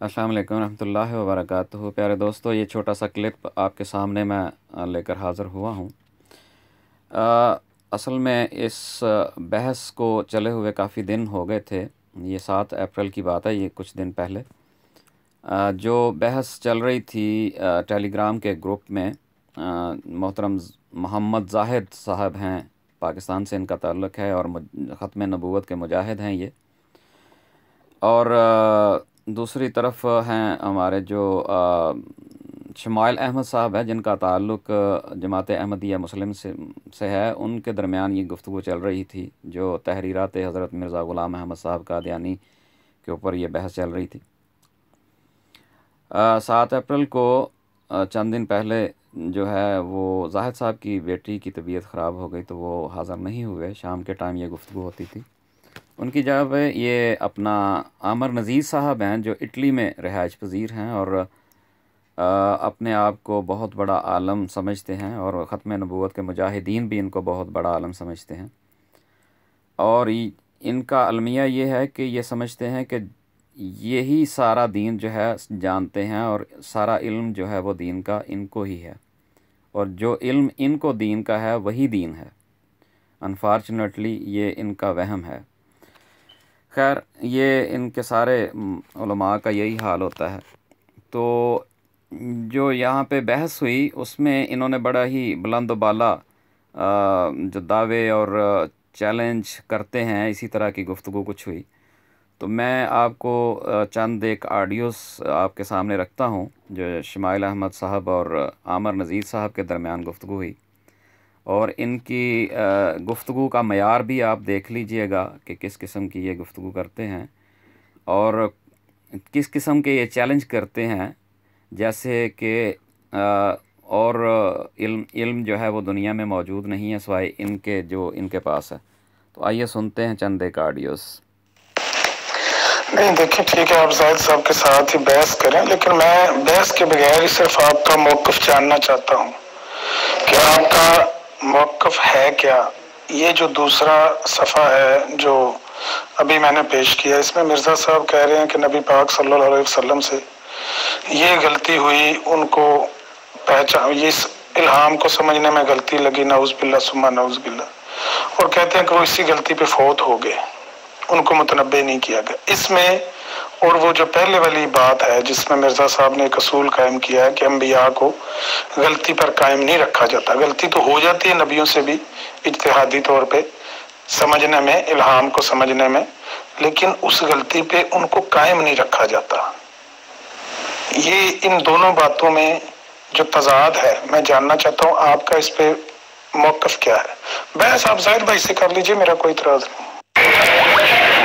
अस्सलाम वालेकुम रहमतुल्लाहि व बरकातुहू। प्यारे दोस्तों, ये छोटा सा क्लिप आपके सामने मैं लेकर हाज़िर हुआ हूँ। असल में इस बहस को चले हुए काफ़ी दिन हो गए थे। ये 7 अप्रैल की बात है, ये कुछ दिन पहले जो बहस चल रही थी टेलीग्राम के ग्रुप में। मोहतरम मोहम्मद जाहिद साहब हैं, पाकिस्तान से इनका ताल्लुक़ है और ख़त्म नबूवत के मुजाहिद हैं ये। और दूसरी तरफ हैं हमारे जो शमाइल अहमद साहब हैं, जिनका ताल्लुक़ जमात अहमदिया मुस्लिम से है। उनके दरमियान ये गुफ्तगू चल रही थी, जो तहरीरात हज़रत मिर्ज़ा ग़ुलाम अहमद साहब कादियानी के ऊपर ये बहस चल रही थी। 7 अप्रैल को चंद दिन पहले जो है वो जाहिद साहब की बेटी की तबीयत ख़राब हो गई, तो वो हाज़िर नहीं हुए। शाम के टाइम ये गुफ्तगू होती थी। उनकी जगह पे ये अपना आमर नज़ीर साहब हैं, जो इटली में रिहाइश पज़ीर हैं और अपने आप को बहुत बड़ा आलम समझते हैं और ख़त्म नबूवत के मुजाहिदीन भी इनको बहुत बड़ा आलम समझते हैं। और इनका अलमिया ये है कि ये समझते हैं कि यही सारा दीन जो है जानते हैं और सारा इल्म जो है वो दीन का इनको ही है, और जो इल्म इनको दीन का है वही दीन है। अनफॉर्चुनेटली ये इनका वहम है। खैर, ये इनके सारे उलमा का यही हाल होता है। तो जो यहाँ पे बहस हुई उसमें इन्होंने बड़ा ही बुलंद बाला जो दावे और चैलेंज करते हैं, इसी तरह की गुफ्तगू कुछ हुई। तो मैं आपको चंद एक ऑडियोस आपके सामने रखता हूँ, जो शमाइल अहमद साहब और आमर नज़ीर साहब के दरमियान गुफ्तगू हुई। और इनकी गुफ्तगू का मयार भी आप देख लीजिएगा कि किस किस्म की ये गुफ्तगू करते हैं और किस किस्म के ये चैलेंज करते हैं। जैसे कि और इल्म जो है वो दुनिया में मौजूद नहीं है सिवाय इनके जो इनके पास है। तो आइए सुनते हैं चंद एक ऑडियोस। नहीं, देखिए, ठीक है, आप जाहिद साहब के साथ ही बहस करें, लेकिन मैं बहस के बगैर ही सिर्फ आपका मौक़िफ़ जानना चाहता हूँ कि आपका मौक़िफ़ है क्या। ये जो दूसरा सफ़ा है जो अभी मैंने पेश किया, इसमें मिर्ज़ा साहब कह रहे हैं कि नबी पाक सल्लल्लाहु अलैहि वसल्लम से ये गलती हुई, उनको पहचान, ये इल्हाम को समझने में गलती लगी, नऊज़ बिल्लाह सुम्मा नऊज़ बिल्लाह, और कहते हैं कि वो इसी गलती पे फौत हो गए, उनको मुतनब्बे नहीं किया गया इसमें। और वो जो पहले वाली बात है जिसमें मिर्ज़ा साहब ने एक असूल कायम किया है कि अम्बिया को गलती पर कायम नहीं रखा जाता। गलती तो हो जाती है नबियों से भी इज्तिहादी तौर पे समझने में, इल्हाम को समझने में, लेकिन उस गलती पे उनको कायम नहीं रखा जाता। ये इन दोनों बातों में जो तजाद है, मैं जानना चाहता हूँ आपका इस पे मौक़िफ़ क्या है। बहस आप जाहिर भाई से कर लीजिए, मेरा कोई इतराज़ नहीं।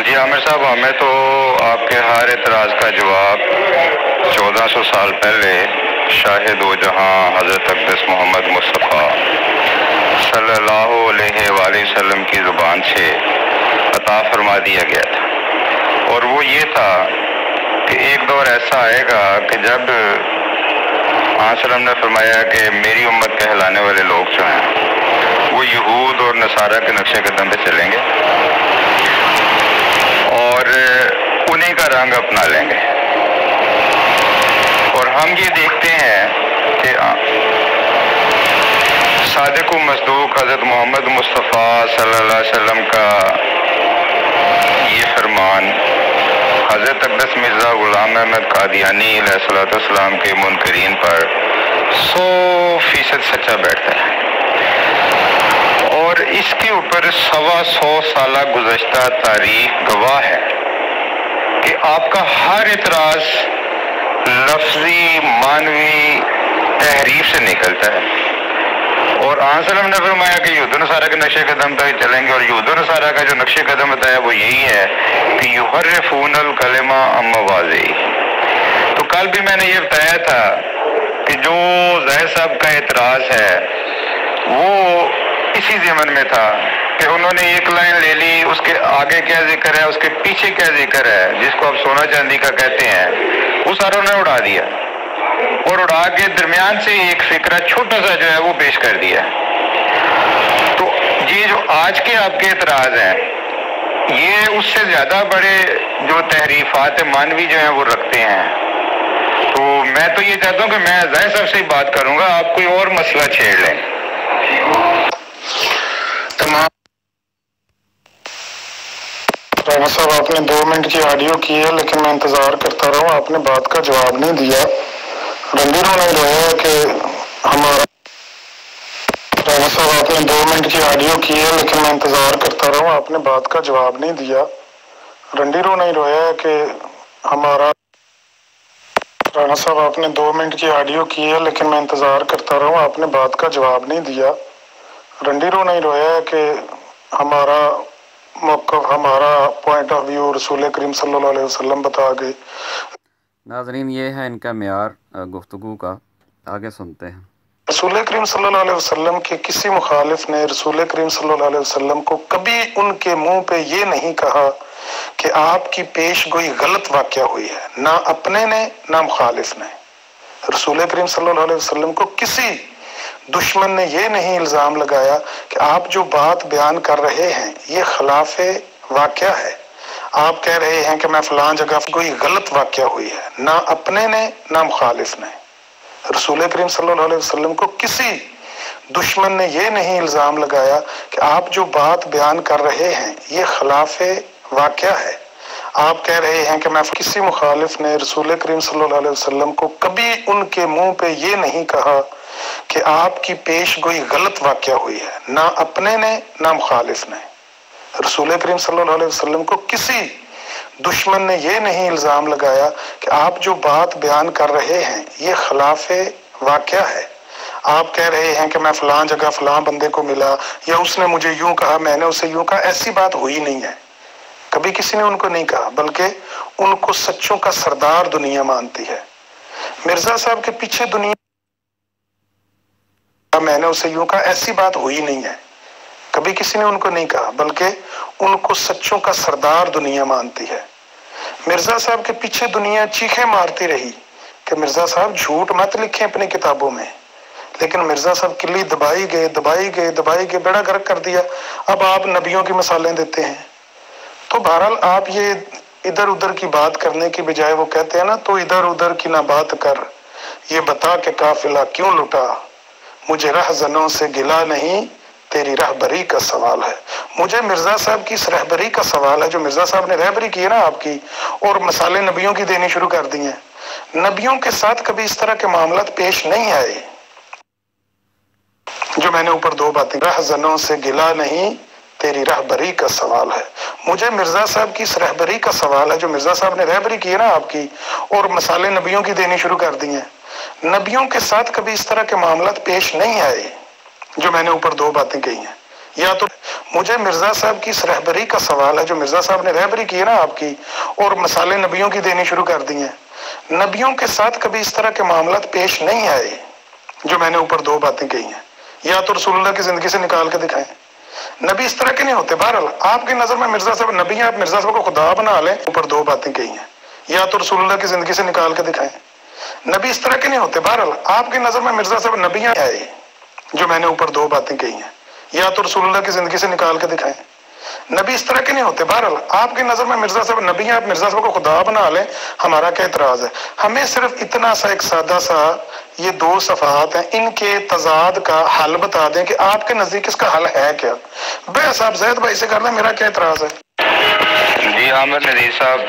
जी आमिर साहब, हमें तो आपके हर एतराज़ का जवाब 1400 साल पहले शाहिद व जहाँ हज़रत अक़दस मोहम्मद मुस्तफ़ा सल्लल्लाहु अलैहि वसल्लम की ज़ुबान से अता फरमा दिया गया था। और वो ये था कि एक दौर ऐसा आएगा कि जब आसलम ने फरमाया कि मेरी उम्मत कहलाने वाले लोग जो हैं वो यहूद और नसारा के नक्शे कदम पे चलेंगे और उन्हीं का रंग अपना लेंगे। और हम ये देखते हैं कि सादिक व मसदूक हज़रत मोहम्मद मुस्तफ़ा सल्लल्लाहु अलैहि वसल्लम का ये फरमान हज़रत अक़दस मिर्ज़ा ग़ुलाम अहमद कादियानी अलैहिस्सलाम के मुनकरीन पर 100% सच्चा बैठता है। और इसके ऊपर 125 साल गुज़श्ता तारीख गवाह है कि आपका हर इतराज़ लफ्ज़ी मानवी तहरीफ से निकलता है। और आसलम ने फरमाया कि यहूद नसारा के नक्शे कदम तक चलेंगे, और यहूद नसारा का जो नक्शे कदम बताया वो यही है कि युहर्रिफूनल कलिमा अम मवाज़िही। तो कल भी मैंने ये बताया था कि जो ज़ाहिद साहब का एतराज़ है वो इसी ज़मन में था कि उन्होंने एक लाइन ले ली, उसके आगे क्या जिक्र है, उसके पीछे क्या जिक्र है, जिसको आप सोना चांदी का कहते हैं, वो सारा उन्होंने उड़ा दिया और उड़ा के दरमियान से एक फिक्रा छोटा सा जो है वो पेश कर दिया। तो ये जो आज के आपके एतराज़ हैं, ये उससे ज़्यादा बड़े जो तहरीफात मानवी जो हैं वो रखते हैं। तो मैं तो ये चाहता हूँ कि मैं जाहिर साहब से ही बात करूंगा, आप कोई और मसला छेड़ लें। तमाम राणा साहब, आपने 2 मिनट की ऑडियो की है, लेकिन मैं इंतजार करता रहा हूँ, आपने बात का जवाब नहीं दिया। रणबीर ने रोया कि हमारा राणा साहब, आपने 2 मिनट की ऑडियो की है, लेकिन मैं इंतजार करता रहा हूँ, आपने बात का जवाब नहीं दिया। रणबीर ने रोया कि हमारा राणा साहब, आपने 2 मिनट की ऑडियो की है, लेकिन मैं इंतजार करता रहा हूँ, आपने बात का जवाब नहीं दिया। रणबीर ने रोया कि हमारा मौक़िफ़, हमारा पॉइंट ऑफ व्यू रसूल करीम सल्लल्लाहु अलैहि वसल्लम बता गए। नाज़रीन, ये है इनका मेयार गुफ्तगू का। आगे सुनते हैं। रसूल करीम सल्लल्लाहु अलैहि वसल्लम के किसी मुखालिफ ने रसूल करीम सल्लल्लाहु अलैहि वसल्लम को कभी उनके मुंह पे ये नहीं कहा कि आपकी पेशगोई गलत वाक़या हुई है, ना अपने ने ना मुखालिफ ने। रसूल करीम सल्लल्लाहु अलैहि वसल्लम को किसी दुश्मन ने ये नहीं इल्ज़ाम लगाया कि आप जो बात बयान कर रहे हैं ये खिलाफ वाक़या है, आप कह रहे हैं कि मैं फलां जगह कोई गलत वाक़या हुई है, ना अपने ने ना मुखालिफ ने। रसूल करीम सल्लल्लाहु अलैहि वसल्लम को किसी दुश्मन ने ये नहीं इल्ज़ाम लगाया कि आप जो बात बयान कर रहे हैं ये खिलाफ वाक़या है, आप कह रहे हैं कि मैं। किसी मुखालिफ ने रसूल करीम सल्लल्लाहु अलैहि वसल्लम को कभी उनके मुंह पे ये नहीं कहा कि आपकी पेशगोई गलत वाक़या हुई है, ना अपने ने ना मुखालिफ ने। रसूल करीम सल्लल्लाहु अलैहि वसल्लम को किसी दुश्मन ने ये नहीं इल्ज़ाम लगाया कि आप जो बात बयान कर रहे हैं ये खिलाफ वाक़या है, आप कह रहे हैं कि मैं फलां जगह फलां बंदे को मिला या उसने मुझे यूं कहा, मैंने उसे यूं कहा। ऐसी बात हुई नहीं है, कभी किसी ने उनको नहीं कहा, बल्कि उनको सच्चों का सरदार दुनिया मानती है। मिर्जा साहब के पीछे दुनिया, मैंने उसे यूं कहा, ऐसी बात हुई नहीं है, कभी किसी ने उनको नहीं कहा, बल्कि उनको सच्चों का सरदार दुनिया मानती है। मिर्जा साहब के पीछे दुनिया चीखें मारती रही कि मिर्जा साहब झूठ मत लिखें अपनी किताबों में, लेकिन मिर्जा साहब किल्ली दबाई गए दबाई गए दबाई गए, बेड़ा गर्क कर दिया। अब आप नबियों की मिसालें देते हैं। तो बहरहाल आप ये इधर उधर की बात करने की बजाय, वो कहते हैं ना, तो इधर उधर की ना बात कर, ये बता के काफिला क्यों लुटा, मुझे रहज़नों से गिला नहीं, तेरी रहबरी का सवाल है। मुझे मिर्जा साहब की इस रहबरी का सवाल है, जो मिर्जा साहब ने रहबरी की है ना आपकी, और मसाले नबियों की देनी शुरू कर दी हैं। नबियों के साथ कभी इस तरह के मामलात पेश नहीं आए जो मैंने ऊपर 2 बातें। रहज़नों से गिला नहीं, तेरी रहबरी का सवाल है। मुझे मिर्जा साहब की इस रहबरी का सवाल है, जो मिर्जा साहब ने रहबरी की है ना आपकी, और मसाले नबियों की देनी शुरू कर दी हैं। नबियों के साथ कभी इस तरह के मामलात पेश नहीं आए जो मैंने ऊपर 2 बातें कही हैं। या तो मुझे मिर्जा साहब की इस रहबरी का सवाल है, जो मिर्जा साहब ने रहबरी की है ना आपकी, और मसाले नबियों की देनी शुरू कर दी हैं। नबियों के साथ कभी इस तरह के मामलात पेश नहीं आए जो मैंने ऊपर 2 बातें कही हैं। या तो रसूलुल्लाह की जिंदगी से निकाल के दिखाएं। नबी इस तरह के नहीं होते। बहरहाल आपकी नजर में मिर्जा साहब नबी हैं, आप मिर्जा साहब को खुदा बना लें, ऊपर 2 बातें कही हैं। या तो रसूलुल्लाह की जिंदगी से निकाल के दिखाएं। नबी इस तरह के नहीं होते। बहरहाल आपकी नजर में मिर्जा साहब नबी हैं आए जो मैंने ऊपर 2 बातें कही हैं। या तो रसूलुल्लाह की जिंदगी से निकाल के दिखाएं। नबी इस तरह के नहीं होते। बहरहाल आपकी नजर में मिर्जा साहब नबी हैं, आप मिर्जा साहब को खुदा बना लें, हमारा क्या एतराज है। हमें सिर्फ इतना सा एक सादा सा ये 2 सफ़हात हैं, इनके तजाद का हल बता दें कि आपके नजदीक इसका हल है क्या। बहस आप जैद भाई से कर लें, मेरा क्या एतराज है। जी आमिर नज़ीर साहब,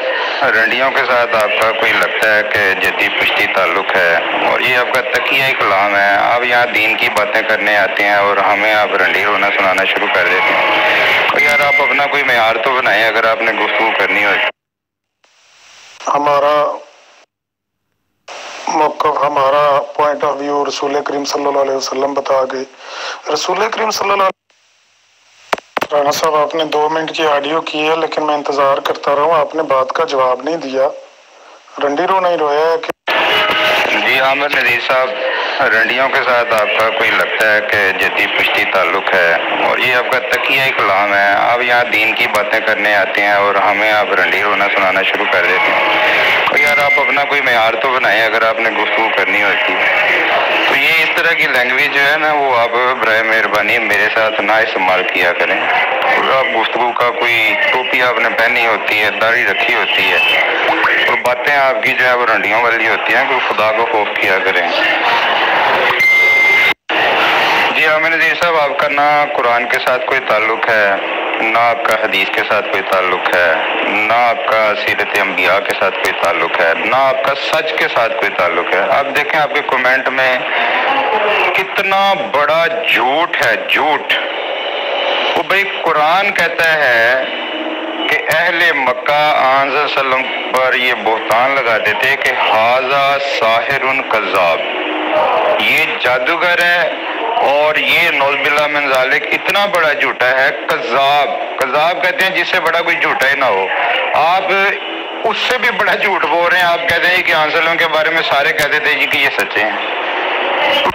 रंडियों के साथ आपका कोई लगता है कि जद्दी पुश्ती ताल्लुक है और ये आपका तकिया कलाम है। आप यहाँ दीन की बातें करने आते हैं और हमें आप रंडी रोना सुनाना शुरू कर देते हैं। तो यार आप अपना कोई मेयार तो बनाएं अगर आपने गुफ्तगू करनी हो। हमारा मौक़िफ़, हमारा पॉइंट ऑफ व्यू रसूल करीम सल्लल्लाहु अलैहि वसल्लम बता गए। रसूल करीम सल्लल्लाहु, राणा साहब आपने 2 मिनट की ऑडियो की है, लेकिन मैं इंतजार करता रहा हूँ, आपने बात का जवाब नहीं दिया। रंडी रो नहीं रोया है कि जी आमिर नज़ीर साहब, रंडियों के साथ आपका कोई लगता है कि जद्दी पुश्ती ताल्लुक है और ये आपका तकिया कलाम है। आप यहाँ दीन की बातें करने आते हैं और हमें आप रंडी रोना सुनाना शुरू कर देते हैं। तो यार आप अपना कोई मेयार तो बनाएं अगर आपने गुफ्तगू करनी होती। तो ये इस तरह की लैंग्वेज जो है ना, वो आप बराए मेहरबानी मेरे साथ ना इस्तेमाल किया करें। और आप गुफ्तगू का कोई टोपी आपने पहनी होती है, दाढ़ी रखी होती है और बातें आपकी जो है वो रंडियों वाली होती हैं, कोई खुदा को खौफ किया करें। जी आमिर नज़ीर साहब, आपका ना कुरान के साथ कोई ताल्लुक़ है, ना आपका हदीस के साथ कोई ताल्लुक़ है, ना आपका सीरत अंबिया के साथ कोई ताल्लुक़ है, ना आपका सच के साथ कोई ताल्लुक़ है। आप देखें आपके कमेंट में कितना बड़ा झूठ है, झूठ। वो भाई कुरान कहता है कि अहले मक्का आन सल्लम पर ये बोहतान लगाते थे कि हाजा साहिरुन कज़्ज़ाब, ये जादूगर है और ये नौज़बिल्लाह मिन ज़ालिक इतना बड़ा झूठा है। कज़्ज़ाब, कज़्ज़ाब कहते हैं जिससे बड़ा कोई झूठा ही ना हो। आप उससे भी बड़ा झूठ बोल रहे हैं। आप कहते हैं कि आन सल्लम के बारे में सारे कहते थे जी कि ये सच्चे हैं।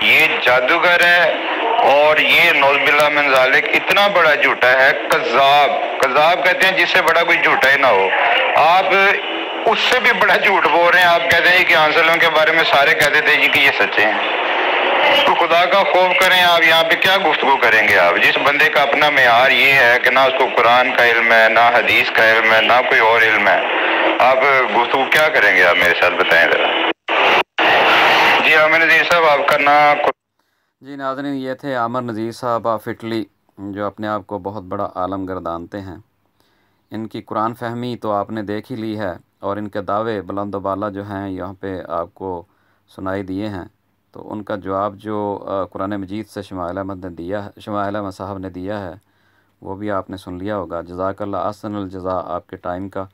ये जादूगर है और ये नौज़बिल्लाह मिन ज़ालिक इतना बड़ा झूठा है। कज़्ज़ाब, कज़्ज़ाब कहते हैं जिससे बड़ा कोई झूठा ही ना हो। आप उससे भी बड़ा झूठ बोल रहे हैं। आप कहते हैं कि आन सल्लम के बारे में सारे कहते थे जी कि ये सच्चे हैं। तो खुदा का खौफ करें। आप यहाँ पे क्या गुफ्तगू करेंगे? आप जिस बंदे का अपना मेयार ये है कि ना उसको कुरान का इल्म है, ना हदीस का इल्म है, ना कोई और इल्म है, आप गुफ्तगू क्या करेंगे? आप मेरे साथ बताएं ज़रा। जी आमिर नज़ीर साहब, आपका ना जी नाज़रीन, ये थे आमिर नज़ीर साहब ऑफ इटली, जो अपने आप को बहुत बड़ा आलम गर्दानते हैं। इनकी कुरान फहमी तो आपने देख ही ली है और इनके दावे बुलंद बाला जो हैं यहाँ पे आपको सुनाई दिए हैं। तो उनका जवाब जो कुरान मजीद से शमाइल अहमद ने दिया है, शमाइल अहमद साहब ने दिया है, वो भी आपने सुन लिया होगा। जज़ाकल्लाह अहसनुल जज़ा, आपके टाइम का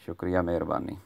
शुक्रिया, मेहरबानी।